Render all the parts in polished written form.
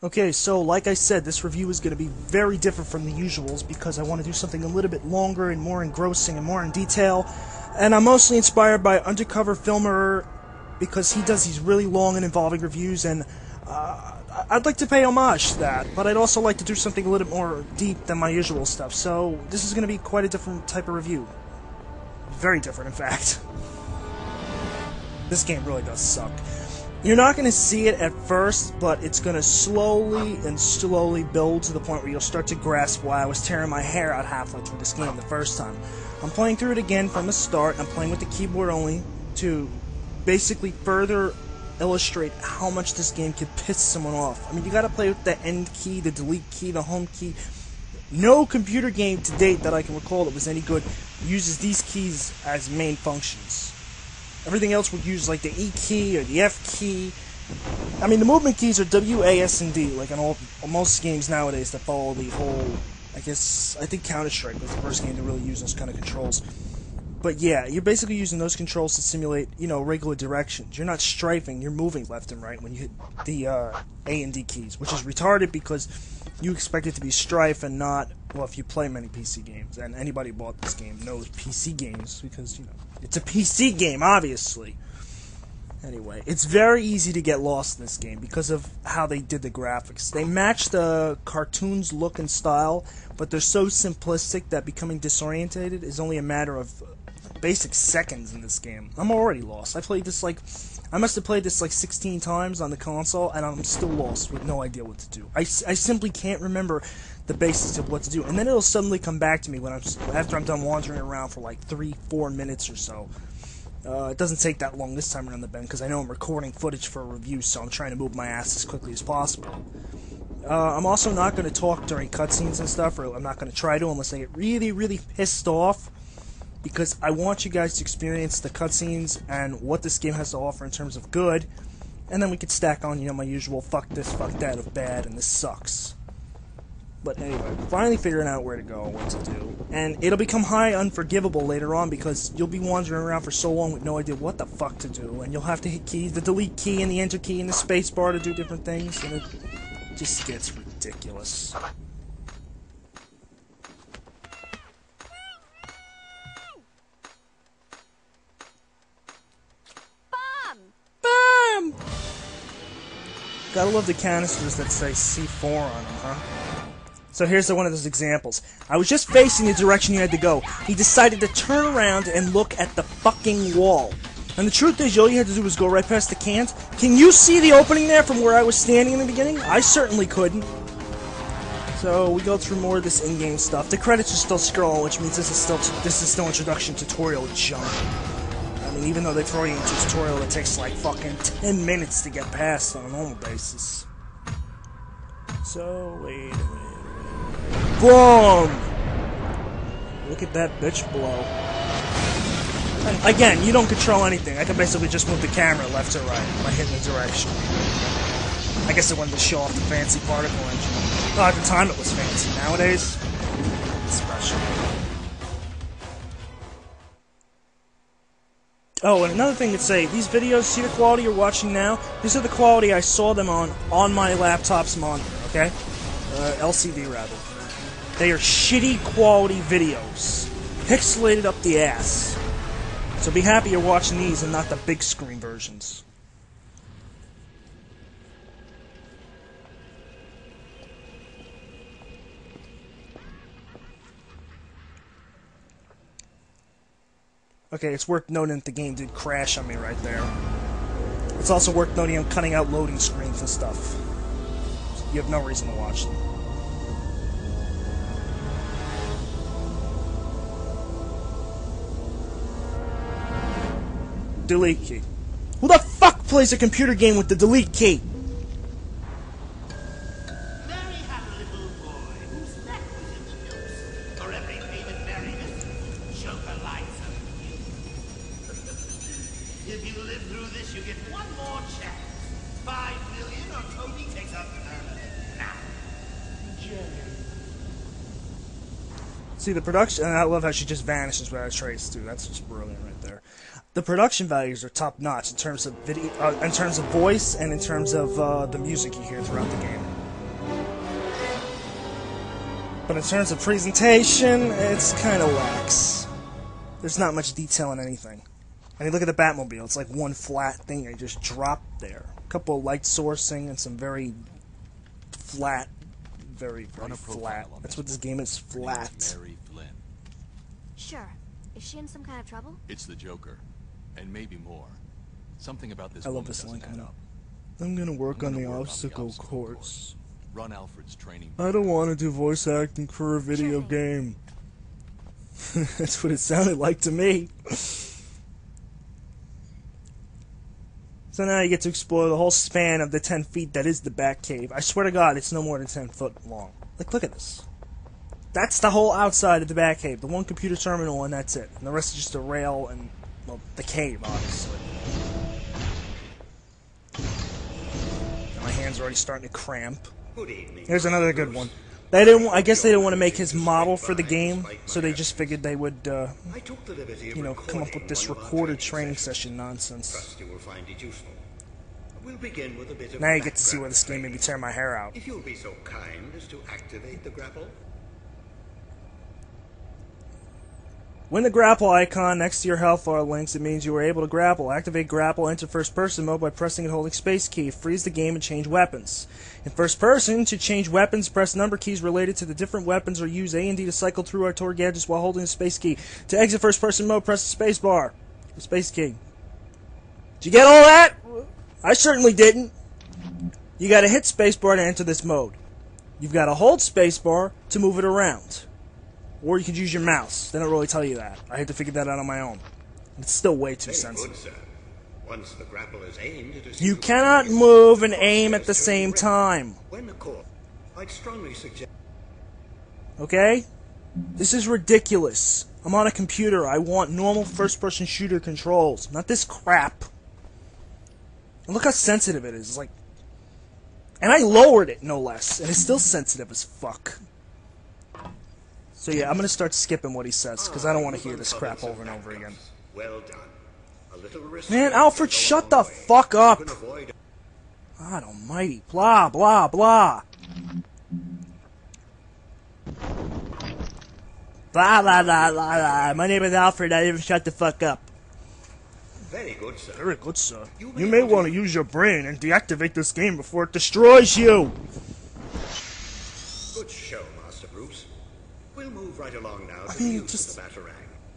Okay, so like I said, this review is going to be very different from the usuals because I want to do something a little bit longer and more engrossing and more in detail. And I'm mostly inspired by Undercover Filmer because he does these really long and involving reviews, and I'd like to pay homage to that, but I'd also like to do something a little bit more deep than my usual stuff. So this is going to be quite a different type of review. Very different, in fact. This game really does suck. You're not going to see it at first, but it's going to slowly build to the point where you'll start to grasp why I was tearing my hair out halfway through this game the first time. I'm playing through it again from the start. I'm playing with the keyboard only to basically further illustrate how much this game could piss someone off. I mean, you got to play with the end key, the delete key, the home key. No computer game to date that I can recall that was any good uses these keys as main functions. Everything else would use like the E key or the F key. I mean, the movement keys are W, A, S, and D, like in most games nowadays that follow the whole, I think Counter-Strike was the first game to really use those kind of controls. But yeah, you're basically using those controls to simulate, regular directions. You're not strafing, you're moving left and right when you hit the A and D keys, which is retarded because you expect it to be strife and not, well, if you play many PC games, and anybody who bought this game knows PC games, because, it's a PC game, obviously. Anyway, it's very easy to get lost in this game because of how they did the graphics. They match the cartoon's look and style, but they're so simplistic that becoming disorientated is only a matter of basic seconds in this game. I'm already lost. I must have played this like 16 times on the console, and I'm still lost with no idea what to do. I simply can't remember the basics of what to do, and then it'll suddenly come back to me after I'm done wandering around for like 3-4 minutes or so. It doesn't take that long this time around the bend because I know I'm recording footage for a review, so I'm trying to move my ass as quickly as possible. I'm also not going to talk during cutscenes and stuff, or I'm not going to try to unless I get really, really pissed off, because I want you guys to experience the cutscenes and what this game has to offer in terms of good, and then we could stack on, my usual fuck this, fuck that of bad, and this sucks. But anyway, finally figuring out where to go, what to do, and it'll become high unforgivable later on because you'll be wandering around for so long with no idea what the fuck to do, and you'll have to hit keys, the delete key and the enter key and the space bar to do different things, and it just gets ridiculous. Bam! Gotta love the canisters that say C4 on them, huh? So here's one of those examples. I was just facing the direction you had to go. He decided to turn around and look at the fucking wall. And the truth is, all you had to do was go right past the cans. Can you see the opening there from where I was standing in the beginning? I certainly couldn't. So we go through more of this in-game stuff. The credits are still scrolling, which means this is still introduction tutorial junk. I mean, even though they throw you into a tutorial that takes like fucking 10 minutes to get past on a normal basis. So wait a minute. Boom! Look at that bitch blow. And again, you don't control anything. I can basically just move the camera left to right by hitting the direction. I guess I wanted to show off the fancy particle engine. Well, at the time it was fancy. Nowadays, it's special. Oh, and another thing to say, these videos, see the quality you're watching now? These are the quality I saw them on my laptop's monitor, okay? LCD rather. They are shitty quality videos. Pixelated up the ass. So be happy you're watching these and not the big screen versions. Okay, it's worth noting that the game did crash on me right there. It's also worth noting I'm cutting out loading screens and stuff. You have no reason to watch them. Delete key. Who the fuck plays a computer game with the delete key? Mary had a little boy whose neck was in the noose. For every payment Mary missed, Joker lights up you. If you live through this, you get one more chance. 5 million or Tony takes up now. See, the production, and I love how she just vanishes without a trace, too. That's just brilliant right there. The production values are top notch in terms of video, in terms of voice, and in terms of the music you hear throughout the game. But in terms of presentation, it's kind of lax. There's not much detail in anything. I mean, look at the Batmobile. It's like one flat thing they just dropped there. A couple of light sourcing and some very flat, very flat. That's what this game is, flat. Sure. Is she in some kind of trouble? It's the Joker, and maybe more. Something about this. I love this link. I'm gonna work on the obstacle course. Run Alfred's training. I don't want to do voice acting for a video game. That's what it sounded like to me. So now you get to explore the whole span of the 10 feet that is the Batcave. I swear to God, it's no more than 10 foot long. Like, look at this. That's the whole outside of the Batcave. The one computer terminal, and that's it. And the rest is just a rail and, well, the cave, obviously. My hands are already starting to cramp. Here's another good one. They didn't. I guess they didn't want to make his model for the game, so they just figured they would, you know, come up with this recorded training session nonsense. Now you get to see where this game made me tear my hair out. If you'll be so kind as to activate the grapple. When the grapple icon next to your health bar links, it means you are able to grapple. Activate grapple, enter first person mode by pressing and holding space key. Freeze the game and change weapons. In first person, to change weapons, press number keys related to the different weapons or use A and D to cycle through our tour gadgets while holding the space key. To exit first person mode, press the space bar. The space key. Did you get all that? I certainly didn't. You gotta hit space bar to enter this mode. You've gotta hold space bar to move it around. Or you could use your mouse. They don't really tell you that. I had to figure that out on my own. It's still way too sensitive. Good, once the grapple is aimed, it is you cannot move and aim at the same time. When the core, I'd strongly suggest. Okay? This is ridiculous. I'm on a computer. I want normal first-person shooter controls, not this crap. And look how sensitive it is. It's like, and I lowered it, no less, and it's still sensitive as fuck. So yeah, I'm gonna start skipping what he says, because I don't want to hear this crap over and over again. Well done. A little Man, Alfred, shut the fuck up! God almighty. Blah, blah, blah. Blah, blah, blah, blah, blah. My name is Alfred, I didn't shut the fuck up. Very good, sir. Very good, sir. You may want to use your brain and deactivate this game before it destroys you! Good show, Master Bruce. We'll move right along now to I mean, the use just... of the Batarang.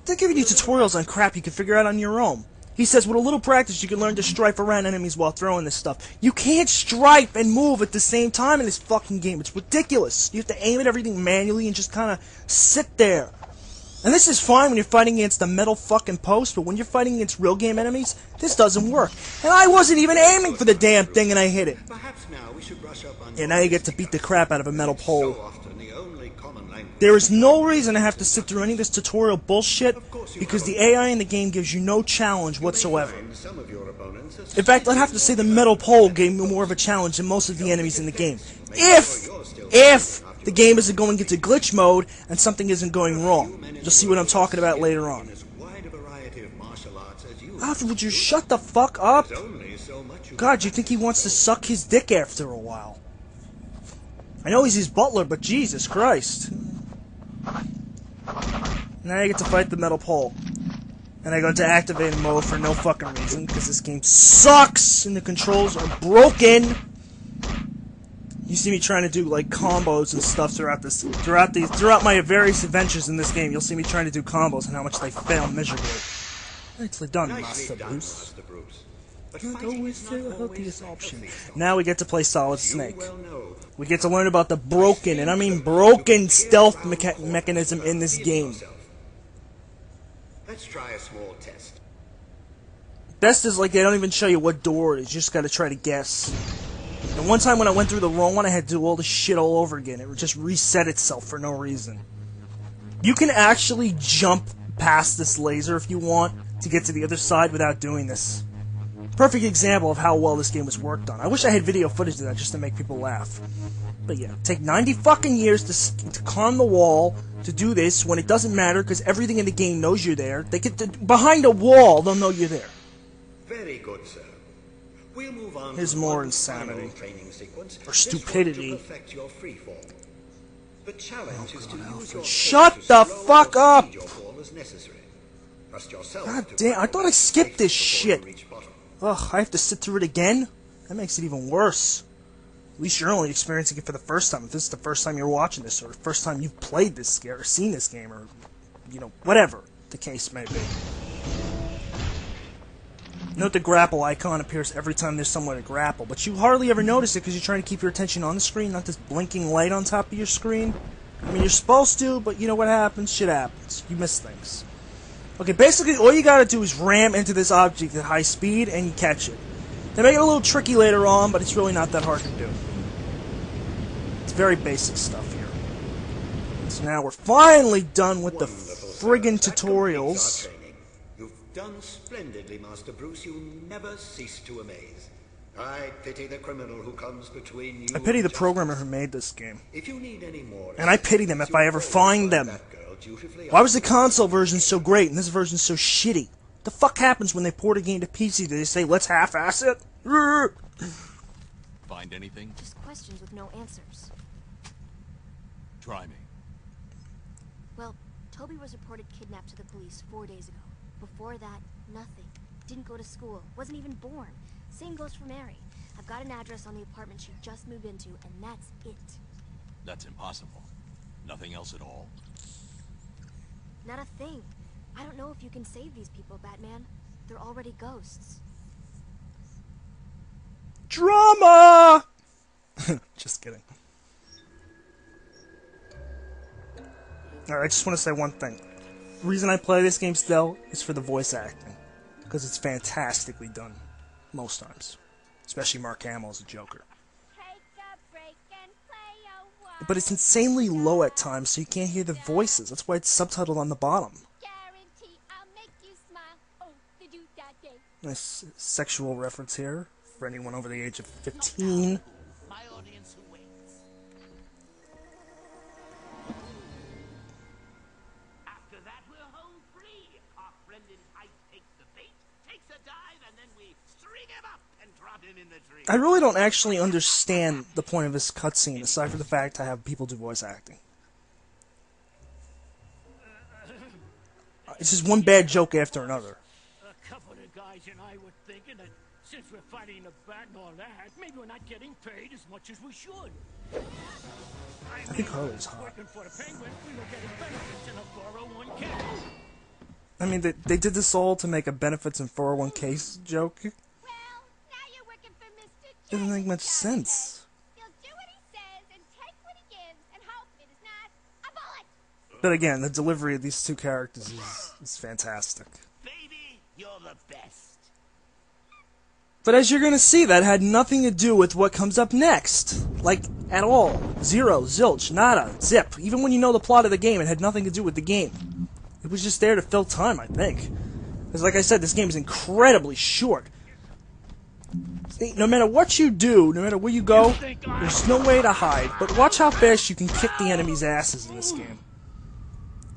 They're giving you tutorials on crap you can figure out on your own. He says with a little practice you can learn to strafe around enemies while throwing this stuff. You can't strafe and move at the same time in this fucking game. It's ridiculous. You have to aim at everything manually and just kind of sit there. And this is fine when you're fighting against the metal fucking post, but when you're fighting against real game enemies, this doesn't work. And I wasn't even aiming for the damn thing and I hit it. Perhaps now we should brush up on. And now you get to beat the crap out of a metal pole. So often the only common language. There is no reason to have to sit through any of this tutorial bullshit, because the AI in the game gives you no challenge whatsoever. Some of your opponents In fact, I'd have to say the metal pole gave me more of a challenge than most of the enemies in the game. If the game isn't going into glitch mode and something isn't going wrong. You'll see what I'm talking about later on. Alfred, would you shut the fuck up? God, you think he wants to suck his dick after a while? I know he's his butler, but Jesus Christ. Now you get to fight the metal pole. And I go to activated mode for no fucking reason, because this game sucks and the controls are broken. You see me trying to do like combos and stuff throughout my various adventures in this game. You'll see me trying to do combos and how much they fail miserably. Nicely done, Master Bruce. Go with the healthiest option. Now we get to play Solid Snake. We get to learn about the broken, and I mean broken, stealth mechanism in this game. Let's try a small test. Best is like they don't even show you what door it is. You just gotta try to guess. And one time when I went through the wrong one, I had to do all the shit all over again. It would just reset itself for no reason. You can actually jump past this laser if you want to get to the other side without doing this. Perfect example of how well this game was worked on. I wish I had video footage of that just to make people laugh. But yeah, take 90 fucking years to climb the wall to do this when it doesn't matter because everything in the game knows you're there. They get behind a wall, they'll know you're there. Very good, sir. We'll move on. Here's to more one insanity. final training sequence. Or stupidity. This one to perfect your free fall. The challenge is to use your Shut strength the to slow fuck or up! speed your fall as necessary. Trust yourself God to damn, I thought I skipped this shit. before you reach bottom. Ugh, I have to sit through it again? That makes it even worse. At least you're only experiencing it for the first time. If this is the first time you're watching this, or the first time you've played this game, or seen this game, or, you know, whatever the case may be. Note the grapple icon appears every time there's somewhere to grapple, but you hardly ever notice it because you're trying to keep your attention on the screen, not this blinking light on top of your screen. I mean, you're supposed to, but you know what happens? Shit happens. You miss things. Okay, basically, all you gotta do is ram into this object at high speed, and you catch it. They make it a little tricky later on, but it's really not that hard to do. It's very basic stuff here. So now we're finally done with the friggin' tutorials. You've done splendidly, Master Bruce. You never cease to amaze. I pity the criminal who comes between you. I pity the and programmer justice. who made this game. If you need any more, And I pity them if I ever find them. that girl dutifully Why was the console version so great and this version so shitty? The fuck happens when they port a game to PC? Do they say, let's half-ass it? Find anything? Just questions with no answers. Try me. Well, Toby was reported kidnapped to the police 4 days ago. Before that, nothing. Didn't go to school. Wasn't even born. Same goes for Mary. I've got an address on the apartment she just moved into, and that's it. That's impossible. Nothing else at all. Not a thing. I don't know if you can save these people, Batman. They're already ghosts. Drama! Just kidding. Alright, I just want to say one thing. The reason I play this game still is for the voice acting. Because it's fantastically done. Most times. Especially Mark Hamill as a Joker. But it's insanely low at times, so you can't hear the voices. That's why it's subtitled on the bottom. Nice sexual reference here for anyone over the age of 15. My audience who waits. After that, we're home free. Our friend in tight takes the bait, takes a dive, and then we string him up and drop him in the tree. I really don't actually understand the point of this cutscene, aside from the fact I have people do voice acting. It's just one bad joke after another. A couple of the guys and I were thinking that since we're fighting the bat and all that, maybe we're not getting paid as much as we should. I think Harley's hot. Working for the Penguin, we were getting benefits in a 401k. I mean, they did this all to make a benefits and 401k joke. Well, now you're working for Mr. Doesn't make much Jones, sense. You'll do what he says and take what he gives and hope it is not a bullet. But again, the delivery of these two characters is fantastic. Baby, you're the best. But as you're gonna see, that had nothing to do with what comes up next. Like, at all. Zero, zilch, nada, zip. Even when you know the plot of the game, it had nothing to do with the game. It was just there to fill time, I think. Because like I said, this game is incredibly short. See, no matter what you do, no matter where you go, there's no way to hide. But watch how fast you can kick the enemy's asses in this game.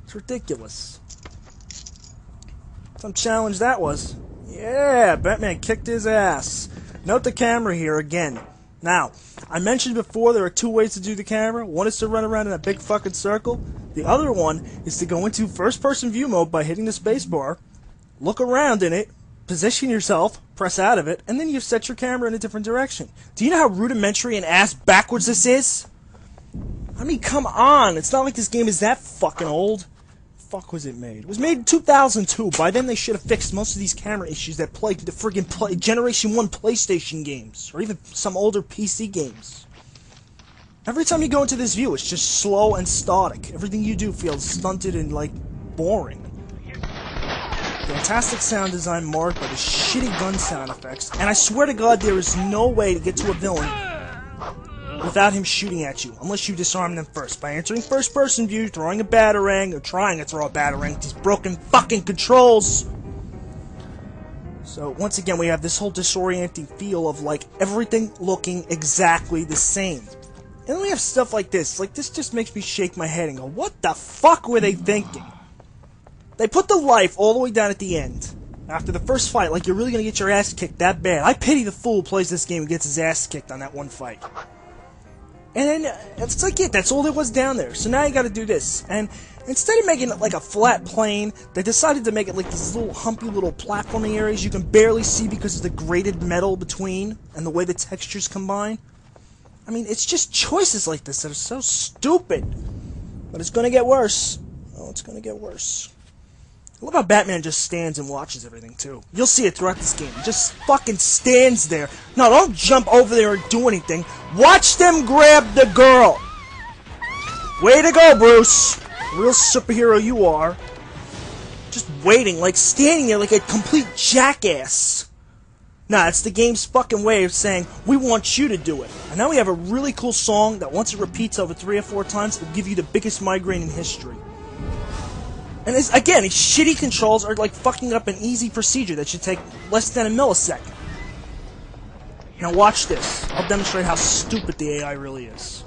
It's ridiculous. Some challenge that was. Yeah, Batman kicked his ass. Note the camera here again. Now, I mentioned before there are two ways to do the camera. One is to run around in a big fucking circle. The other one is to go into first-person view mode by hitting the spacebar, look around in it, position yourself, press out of it, and then you set your camera in a different direction. Do you know how rudimentary and ass backwards this is? I mean, come on. It's not like this game is that fucking old. Fuck was it made? It was made in 2002. By then they should have fixed most of these camera issues that plagued the friggin' Generation 1 PlayStation games. Or even some older PC games. Every time you go into this view, it's just slow and static. Everything you do feels stunted and, like, boring. Fantastic sound design marked by the shitty gun sound effects. And I swear to God there is no way to get to a villain without him shooting at you, unless you disarm them first, by entering first-person view, throwing a batarang, or trying to throw a batarang with these broken fucking controls. So, once again, we have this whole disorienting feel of, like, everything looking exactly the same. And then we have stuff like this. Like, this just makes me shake my head and go, what the fuck were they thinking? They put the life all the way down at the end. After the first fight, like you're really gonna get your ass kicked that bad. I pity the fool who plays this game and gets his ass kicked on that one fight. And then it's like it. That's all there was down there. So now you got to do this. And instead of making it like a flat plane, they decided to make it like these little humpy little platforming areas you can barely see because of the grated metal between and the way the textures combine. I mean, it's just choices like this that are so stupid. But it's going to get worse. Oh, it's going to get worse. I love how Batman just stands and watches everything, too. You'll see it throughout this game. He just fucking stands there. No, don't jump over there and do anything. Watch them grab the girl. Way to go, Bruce. Real superhero you are. Just waiting, like standing there like a complete jackass. Nah, it's the game's fucking way of saying, we want you to do it. And now we have a really cool song that once it repeats over 3 or 4 times, it will give you the biggest migraine in history. And again, these shitty controls are like fucking up an easy procedure that should take less than a millisecond. Now watch this. I'll demonstrate how stupid the AI really is.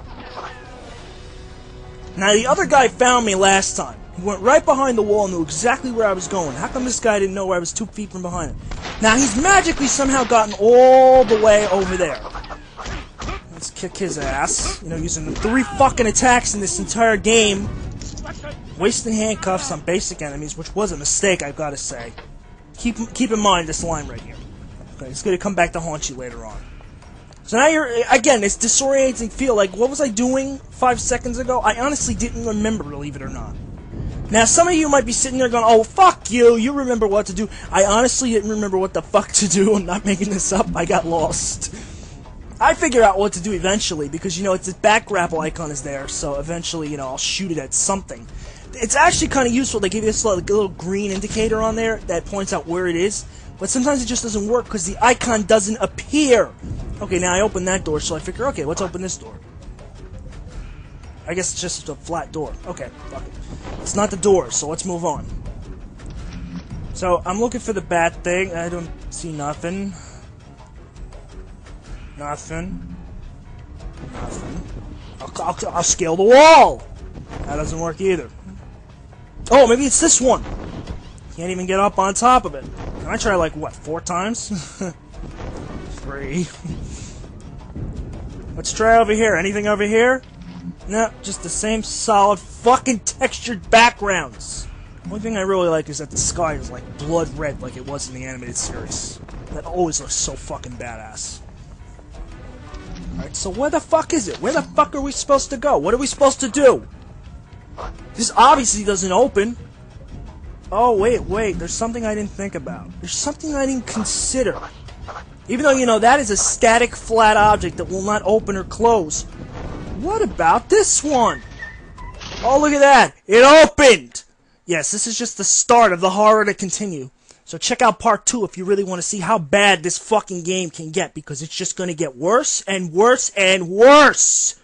Now the other guy found me last time. He went right behind the wall and knew exactly where I was going. How come this guy didn't know where I was 2 feet from behind him? Now he's magically somehow gotten all the way over there. Let's kick his ass. You know, using the 3 fucking attacks in this entire game. Wasting handcuffs on basic enemies, which was a mistake, I've got to say. Keep in mind this line right here. Okay, it's going to come back to haunt you later on. So now you're, again, this disorienting feel. Like, what was I doing 5 seconds ago? I honestly didn't remember, believe it or not. Now, some of you might be sitting there going, oh, fuck you, you remember what to do. I honestly didn't remember what the fuck to do. I'm not making this up. I got lost. I figure out what to do eventually, because, you know, it's the back grapple icon is there, so eventually, you know, I'll shoot it at something. It's actually kind of useful. They give you this little green indicator on there that points out where it is, but sometimes it just doesn't work because the icon doesn't appear. Okay, now I open that door, so I figure, okay, let's open this door. I guess it's just a flat door. Okay, fuck it. It's not the door, so let's move on. So, I'm looking for the bat thing. I don't see nothing. Nothing. I'll scale the wall! That doesn't work either. Oh, maybe it's this one! Can't even get up on top of it. Can I try, like, what, 4 times? 3. Let's try over here. Anything over here? No, just the same solid fucking textured backgrounds. One thing I really like is that the sky is like blood red like it was in the animated series. That always looks so fucking badass. Alright, so where the fuck is it? Where the fuck are we supposed to go? What are we supposed to do? This obviously doesn't open. Oh, wait, there's something I didn't think about. There's something I didn't consider. Even though, you know, that is a static, flat object that will not open or close. What about this one? Oh, look at that! It opened! Yes, this is just the start of the horror to continue. So check out part 2 if you really want to see how bad this fucking game can get, because it's just going to get worse and worse and worse!